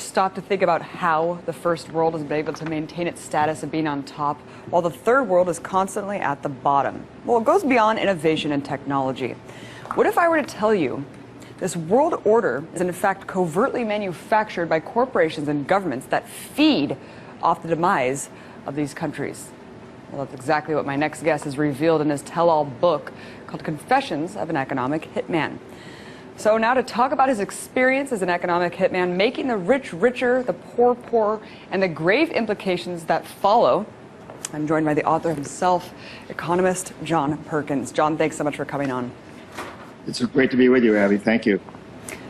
stopped to think about how the first world has been able to maintain its status of being on top while the third world is constantly at the bottom? Well, it goes beyond innovation and technology. What if I were to tell you this world order is in fact covertly manufactured by corporations and governments that feed off the demise of these countries? Well, that's exactly what my next guest has revealed in his tell-all book called Confessions of an Economic Hitman. So now to talk about his experience as an economic hitman, making the rich richer, the poor poorer, and the grave implications that follow, I'm joined by the author himself, economist John Perkins. John, thanks so much for coming on. It's great to be with you, Abby. Thank you.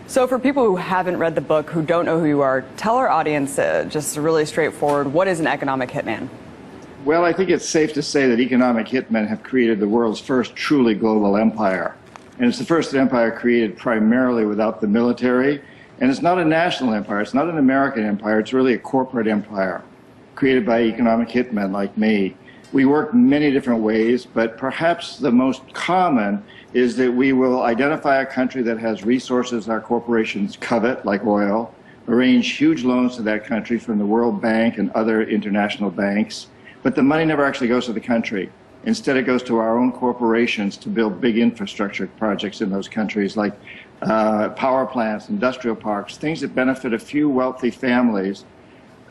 So for people who haven't read the book, who don't know who you are, tell our audience just really straightforward, what is an economic hitman? Well, I think it's safe to say that economic hitmen have created the world's first truly global empire. And it's the first empire created primarily without the military. And it's not a national empire. It's not an American empire. It's really a corporate empire created by economic hitmen like me. We work many different ways, but perhaps the most common is that we will identify a country that has resources our corporations covet, like oil, arrange huge loans to that country from the World Bank and other international banks, but the money never actually goes to the country. Instead, it goes to our own corporations to build big infrastructure projects in those countries, like power plants, industrial parks, things that benefit a few wealthy families,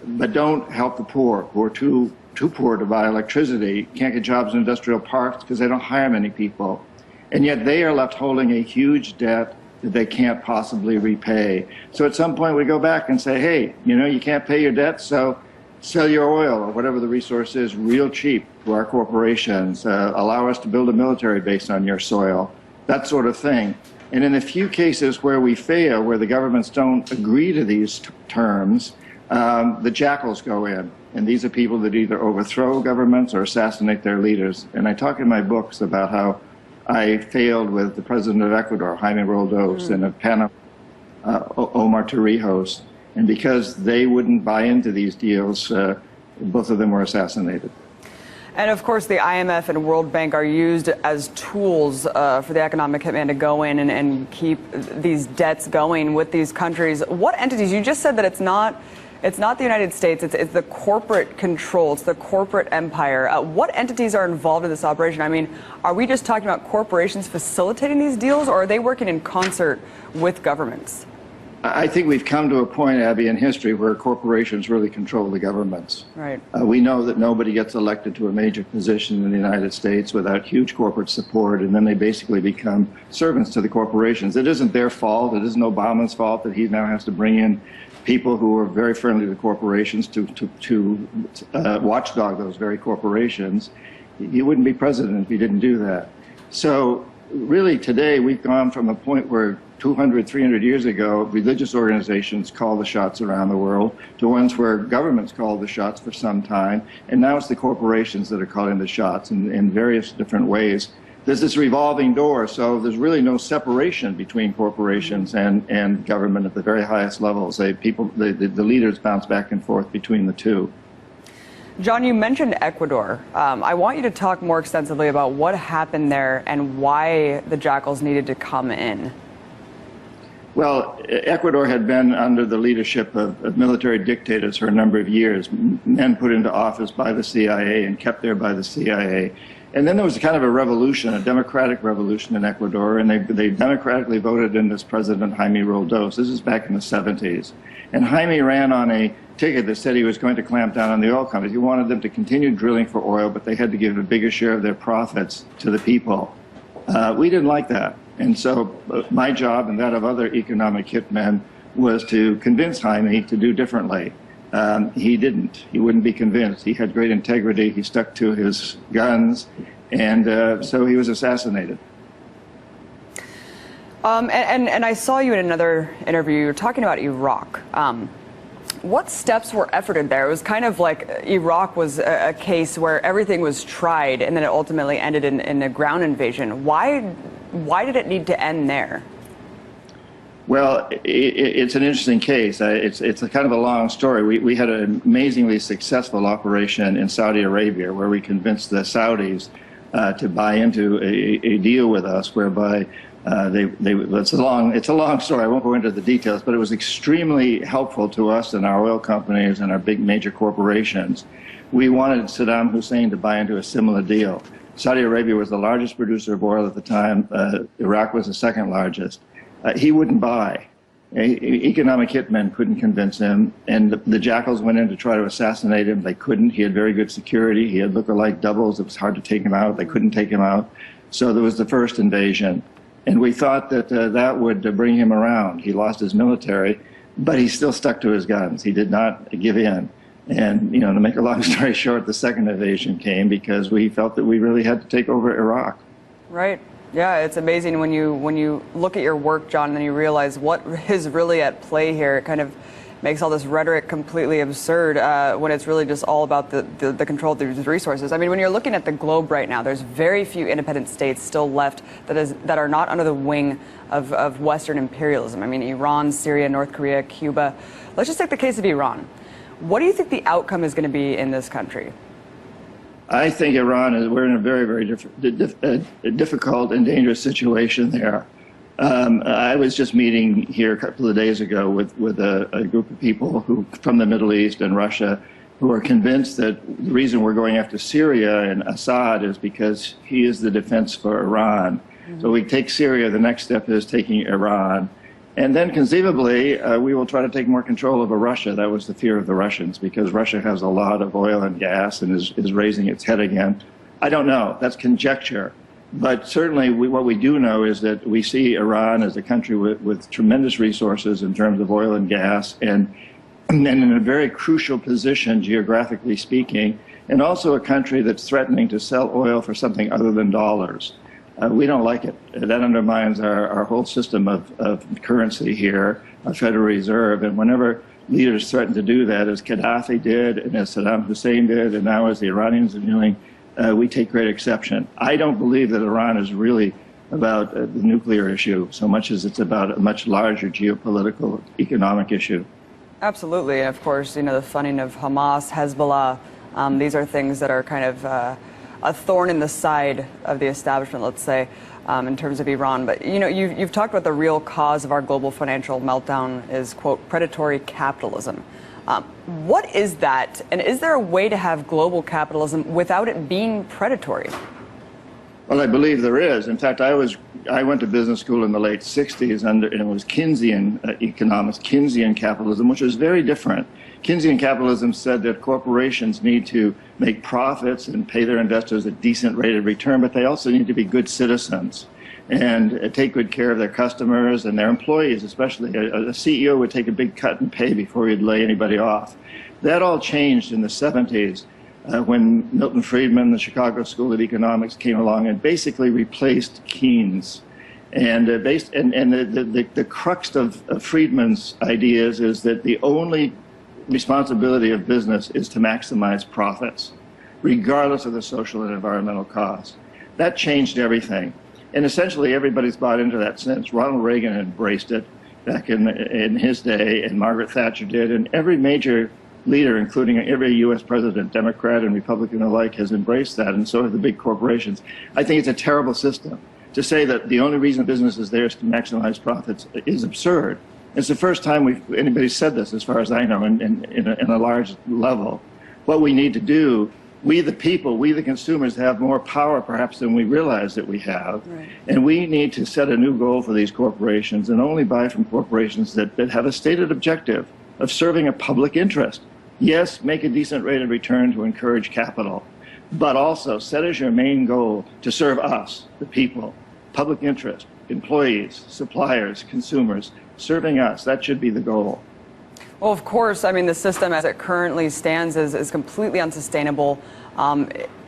but don't help the poor, who are too poor to buy electricity, can't get jobs in industrial parks because they don't hire many people. And yet they are left holding a huge debt that they can't possibly repay. So at some point we go back and say, hey, you can't pay your debt, so sell your oil or whatever the resource is real cheap to our corporations. Allow us to build a military base on your soil, that sort of thing. And in the few cases where we fail, where the governments don't agree to these terms, the jackals go in. And these are people that either overthrow governments or assassinate their leaders. And I talk in my books about how I failed with the president of Ecuador, Jaime Roldos, and of Panama, Omar Torrijos. And because they wouldn't buy into these deals, both of them were assassinated. And of course, the IMF and World Bank are used as tools for the economic hitman to go in and keep these debts going with these countries. What entities? You just said that it's not the United States, it's the corporate control, it's the corporate empire. What entities are involved in this operation? I mean, are we just talking about corporations facilitating these deals, or are they working in concert with governments? I think we've come to a point, Abby, in history where corporations really control the governments. Right. We know that nobody gets elected to a major position in the United States without huge corporate support, and then they basically become servants to the corporations. It isn't their fault. It isn't Obama's fault that he now has to bring in people who are very friendly to corporations to watchdog those very corporations. He wouldn't be president if he didn't do that. So really today we've gone from a point where 200, 300 years ago, religious organizations call the shots around the world, to ones where governments call the shots for some time, and now it's the corporations that are calling the shots in various different ways. There's this revolving door, so there's really no separation between corporations and government at the very highest levels. The leaders bounce back and forth between the two. John, you mentioned Ecuador. I want you to talk more extensively about what happened there and why the jackals needed to come in. Well, Ecuador had been under the leadership of military dictators for a number of years, men put into office by the CIA and kept there by the CIA. And then there was kind of a revolution, a democratic revolution in Ecuador, and they democratically voted in this president, Jaime Roldos. This is back in the 70s. And Jaime ran on a ticket that said he was going to clamp down on the oil companies. He wanted them to continue drilling for oil, but they had to give a bigger share of their profits to the people. We didn't like that. And so my job and that of other economic hitmen was to convince Jaime to do differently. He didn't. He wouldn't be convinced. He had great integrity. He stuck to his guns, and so he was assassinated. And I saw you in another interview. You were talking about Iraq. What steps were efforted there? It was kind of like Iraq was a case where everything was tried, and then it ultimately ended in a ground invasion. Why did it need to end there? Well, it's an interesting case. It's a kind of a long story. We had an amazingly successful operation in Saudi Arabia where we convinced the Saudis to buy into a deal with us whereby It's a long story. I won't go into the details, but it was extremely helpful to us and our oil companies and our big major corporations. We wanted Saddam Hussein to buy into a similar deal. Saudi Arabia was the largest producer of oil at the time. Iraq was the second largest. He wouldn't buy. Economic hitmen couldn't convince him, and the jackals went in to try to assassinate him. They couldn't. He had very good security. He had look-alike doubles. It was hard to take him out. They couldn't take him out. So there was the first invasion. And we thought that that would bring him around. He lost his military, but he still stuck to his guns. He did not give in. And, to make a long story short, the second invasion came because we felt that we really had to take over Iraq. Right. Yeah, it's amazing when you look at your work, John, and then you realize what is really at play here. It kind of makes all this rhetoric completely absurd when it's really just all about the control of these resources. I mean, when you're looking at the globe right now, there's very few independent states still left that are not under the wing of Western imperialism. I mean, Iran, Syria, North Korea, Cuba. Let's just take the case of Iran. What do you think the outcome is going to be in this country? I think we're in a very, very difficult and dangerous situation there. I was just meeting here a couple of days ago with a group of people from the Middle East and Russia who are convinced that the reason we're going after Syria and Assad is because he is the defense for Iran. Mm-hmm. So we take Syria, the next step is taking Iran. And then conceivably, we will try to take more control over Russia. That was the fear of the Russians, because Russia has a lot of oil and gas and is raising its head again. I don't know. That's conjecture. But certainly what we do know is that we see Iran as a country with tremendous resources in terms of oil and gas, and in a very crucial position, geographically speaking, and also a country that's threatening to sell oil for something other than dollars. We don't like it. That undermines our whole system of currency here, our Federal Reserve. And whenever leaders threaten to do that, as Gaddafi did, and as Saddam Hussein did, and now as the Iranians are doing, we take great exception. I don't believe that Iran is really about the nuclear issue so much as it's about a much larger geopolitical, economic issue. Absolutely. And of course, the funding of Hamas, Hezbollah, these are things that are kind of a thorn in the side of the establishment, let's say, in terms of Iran. But, you've talked about the real cause of our global financial meltdown is, quote, predatory capitalism. What is that? And is there a way to have global capitalism without it being predatory? Well, I believe there is. In fact, I went to business school in the late 60s, and it was Keynesian economics, Keynesian capitalism, which was very different. Keynesian capitalism said that corporations need to make profits and pay their investors a decent rate of return, but they also need to be good citizens and take good care of their customers and their employees, especially. A CEO would take a big cut in pay before he'd lay anybody off. That all changed in the 70s when Milton Friedman, the Chicago School of Economics, came along and basically replaced Keynes. And the crux of Friedman's ideas is that the only responsibility of business is to maximize profits, regardless of the social and environmental costs. That changed everything. And essentially everybody's bought into that since. Ronald Reagan embraced it back in his day, and Margaret Thatcher did, and every major leader, including every U.S. president, Democrat and Republican alike, has embraced that, and so have the big corporations. I think it's a terrible system. To say that the only reason business is there is to maximize profits is absurd. It's the first time anybody said this, as far as I know, in a large level. What we need to do, we the people, we the consumers, have more power perhaps than we realize that we have. Right. And we need to set a new goal for these corporations and only buy from corporations that have a stated objective of serving a public interest. Yes, make a decent rate of return to encourage capital, but also set as your main goal to serve us, the people, public interest, employees, suppliers, consumers, serving us. That should be the goal. Well, of course, I mean, the system as it currently stands is completely unsustainable.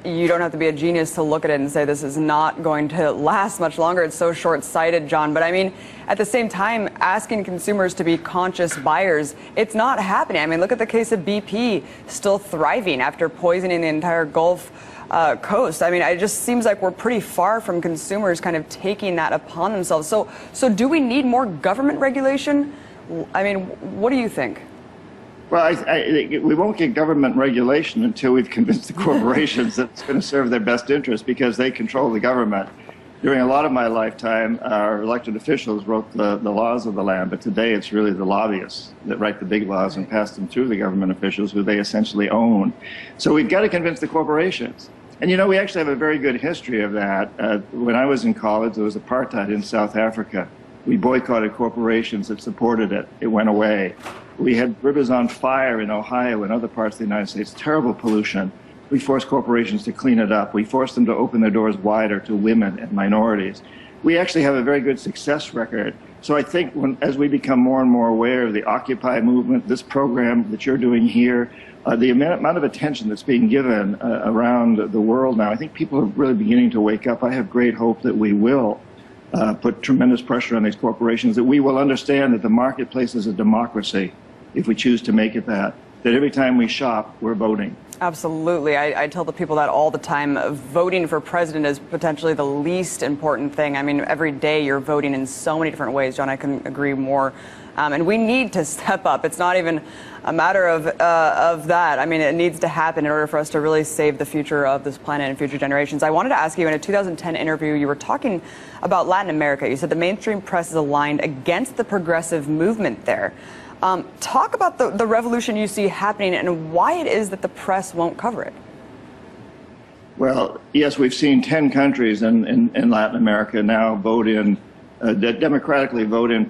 You don't have to be a genius to look at it and say this is not going to last much longer. It's so short-sighted, John. But I mean, at the same time, asking consumers to be conscious buyers, it's not happening. I mean, look at the case of BP still thriving after poisoning the entire Gulf coast. I mean, it just seems like we're pretty far from consumers kind of taking that upon themselves. So do we need more government regulation? I mean, what do you think? Well, we won't get government regulation until we've convinced the corporations that it's going to serve their best interest, because they control the government. During a lot of my lifetime, our elected officials wrote the laws of the land, but today it's really the lobbyists that write the big laws and pass them through the government officials who they essentially own. So we've got to convince the corporations. And you know, we actually have a very good history of that. When I was in college, there was apartheid in South Africa. We boycotted corporations that supported it. It went away. We had rivers on fire in Ohio and other parts of the United States, terrible pollution. We forced corporations to clean it up. We forced them to open their doors wider to women and minorities. We actually have a very good success record. So I think as we become more and more aware of the Occupy movement, this program that you're doing here, the amount of attention that's being given around the world now, I think people are really beginning to wake up. I have great hope that we will put tremendous pressure on these corporations, that we will understand that the marketplace is a democracy if we choose to make it that every time we shop, we're voting. Absolutely. I tell the people that all the time. Voting for president is potentially the least important thing. I mean, every day you're voting in so many different ways. John, I couldn't agree more. And we need to step up. It's not even a matter of that. I mean, it needs to happen in order for us to really save the future of this planet and future generations. I wanted to ask you, in a 2010 interview, you were talking about Latin America. You said the mainstream press is aligned against the progressive movement there. Talk about the revolution you see happening and why it is that the press won't cover it. Well, yes, we've seen 10 countries in Latin America now democratically vote in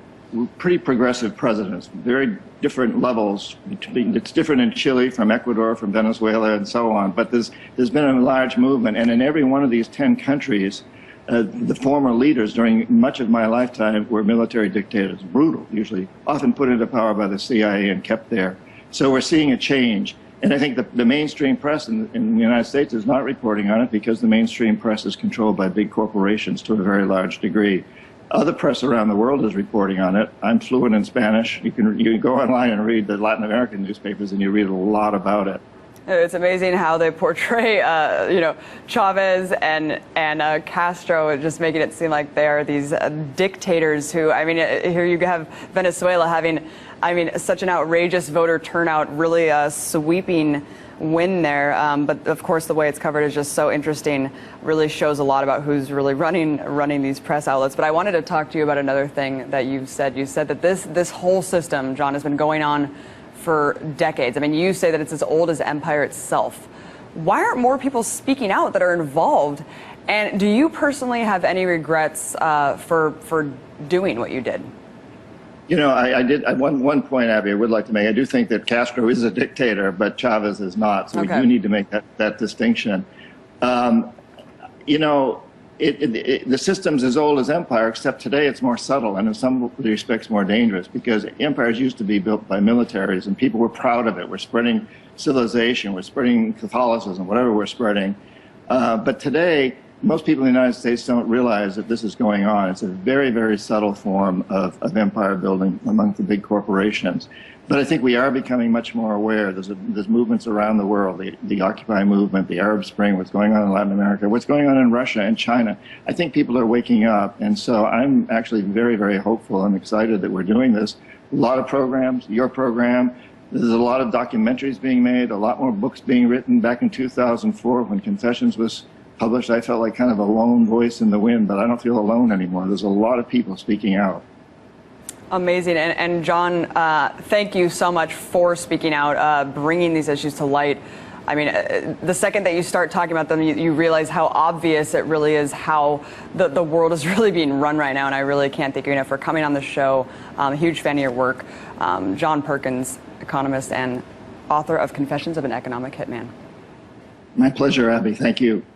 pretty progressive presidents, very different levels. It's different in Chile, from Ecuador, from Venezuela, and so on. But there's been a large movement, and in every one of these 10 countries, the former leaders during much of my lifetime were military dictators, brutal, usually, often put into power by the CIA and kept there. So we're seeing a change. And I think the mainstream press in the United States is not reporting on it because the mainstream press is controlled by big corporations to a very large degree. Other press around the world is reporting on it. I'm fluent in Spanish. You can go online and read the Latin American newspapers, and you read a lot about it. It's amazing how they portray, Chavez and Castro, just making it seem like they are these dictators who, I mean, here you have Venezuela having, I mean, such an outrageous voter turnout, really a sweeping win there. But of course, the way it's covered is just so interesting. Really shows a lot about who's really running these press outlets. But I wanted to talk to you about another thing that you've said. You said that this whole system, John, has been going on for decades. I mean, you say that it's as old as empire itself. Why aren't more people speaking out that are involved? And do you personally have any regrets for doing what you did? You know, I did one point, Abby, I would like to make. I do think that Castro is a dictator, but Chavez is not. So okay. We do need to make that distinction. You know, the system's as old as empire, except today it's more subtle and in some respects more dangerous, because empires used to be built by militaries and people were proud of it. We're spreading civilization, we're spreading Catholicism, whatever we're spreading. But today, most people in the United States don't realize that this is going on. It's a very, very subtle form of empire building among the big corporations. But I think we are becoming much more aware. There's movements around the world, the Occupy movement, the Arab Spring, what's going on in Latin America, what's going on in Russia and China. I think people are waking up. And so I'm actually very, very hopeful and excited that we're doing this. A lot of programs, your program. There's a lot of documentaries being made, a lot more books being written. Back in 2004, when Confessions was published, I felt like kind of a lone voice in the wind, but I don't feel alone anymore. There's a lot of people speaking out. Amazing. And John, thank you so much for speaking out, bringing these issues to light. I mean, the second that you start talking about them, you realize how obvious it really is, how the world is really being run right now. And I really can't thank you enough for coming on the show. I'm a huge fan of your work. John Perkins, economist and author of Confessions of an Economic Hitman. My pleasure, Abby. Thank you.